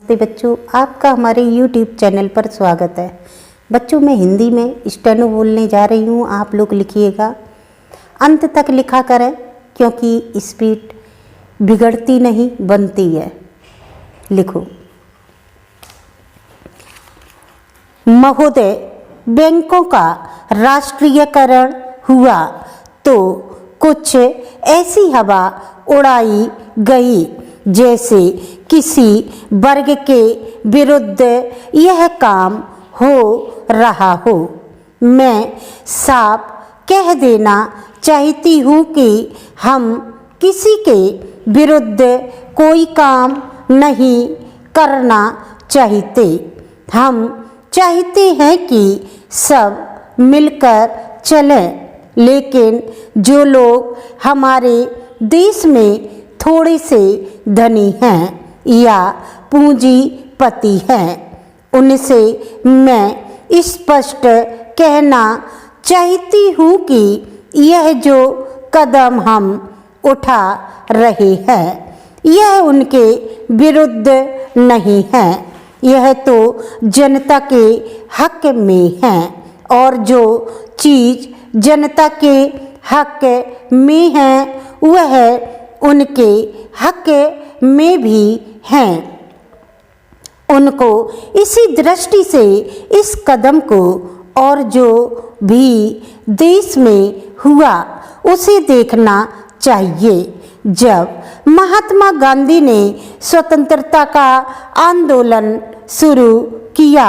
नमस्ते बच्चों, आपका हमारे YouTube चैनल पर स्वागत है। बच्चों, मैं हिंदी में स्टेनो बोलने जा रही हूँ। आप लोग लिखिएगा, अंत तक लिखा करें क्योंकि स्पीड बिगड़ती नहीं बनती है। लिखो। महोदय, बैंकों का राष्ट्रीयकरण हुआ तो कुछ ऐसी हवा उड़ाई गई जैसे किसी वर्ग के विरुद्ध यह काम हो रहा हो। मैं साफ कह देना चाहती हूँ कि हम किसी के विरुद्ध कोई काम नहीं करना चाहते। हम चाहते हैं कि सब मिलकर चलें, लेकिन जो लोग हमारे देश में थोड़े से धनी हैं या पूंजीपति हैं, उनसे मैं स्पष्ट कहना चाहती हूँ कि यह जो कदम हम उठा रहे हैं, यह उनके विरुद्ध नहीं है। यह तो जनता के हक में है, और जो चीज़ जनता के हक में है वह उनके हक में भी हैं। उनको इसी दृष्टि से इस कदम को और जो भी देश में हुआ उसे देखना चाहिए। जब महात्मा गांधी ने स्वतंत्रता का आंदोलन शुरू किया,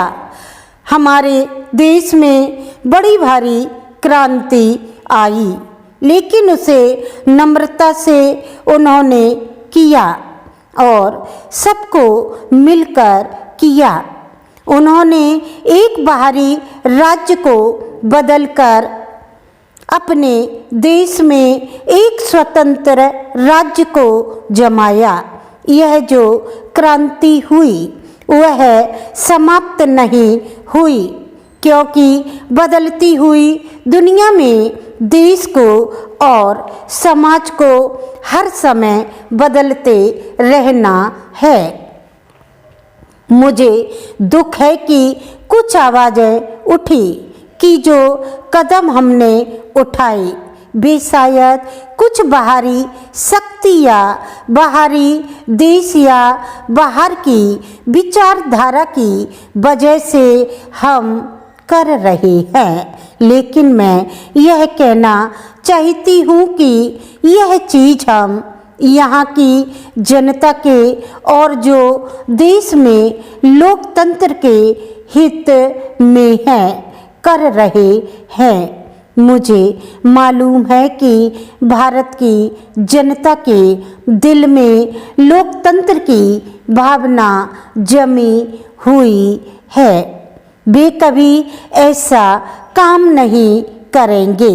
हमारे देश में बड़ी भारी क्रांति आई, लेकिन उसे नम्रता से उन्होंने किया और सबको मिलकर किया। उन्होंने एक बाहरी राज्य को बदलकर अपने देश में एक स्वतंत्र राज्य को जमाया। यह जो क्रांति हुई वह समाप्त नहीं हुई, क्योंकि बदलती हुई दुनिया में देश को और समाज को हर समय बदलते रहना है। मुझे दुख है कि कुछ आवाज़ें उठी कि जो कदम हमने उठाए वे शायद कुछ बाहरी शक्ति या बाहरी देश या बाहर की विचारधारा की वजह से हम कर रहे हैं, लेकिन मैं यह कहना चाहती हूँ कि यह चीज़ हम यहाँ की जनता के और जो देश में लोकतंत्र के हित में है कर रहे हैं। मुझे मालूम है कि भारत की जनता के दिल में लोकतंत्र की भावना जमी हुई है। वे कभी ऐसा काम नहीं करेंगे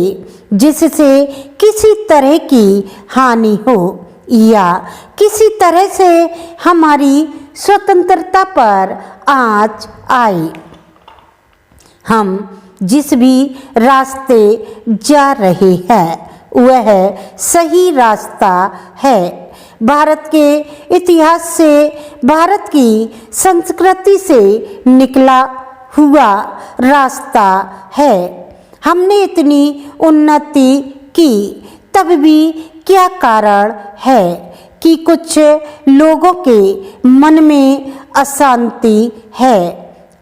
जिससे किसी तरह की हानि हो या किसी तरह से हमारी स्वतंत्रता पर आँच आए। हम जिस भी रास्ते जा रहे हैं वह सही रास्ता है। भारत के इतिहास से, भारत की संस्कृति से निकला हुआ रास्ता है। हमने इतनी उन्नति की, तब भी क्या कारण है कि कुछ लोगों के मन में अशांति है,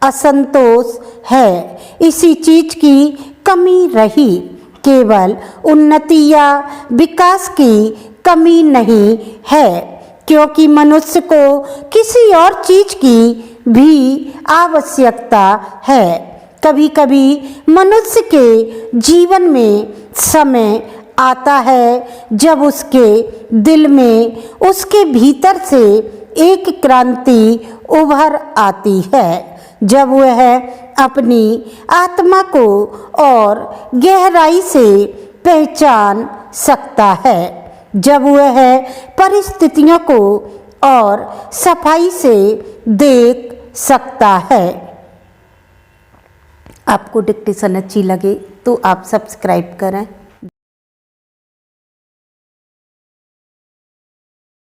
असंतोष है। इसी चीज की कमी रही, केवल उन्नति या विकास की कमी नहीं है, क्योंकि मनुष्य को किसी और चीज की भी आवश्यकता है। कभी कभी मनुष्य के जीवन में समय आता है जब उसके दिल में, उसके भीतर से एक क्रांति उभर आती है, जब वह अपनी आत्मा को और गहराई से पहचान सकता है, जब वह परिस्थितियों को और सफाई से देख सकता है। आपको डिक्टेशन अच्छी लगे तो आप सब्सक्राइब करें।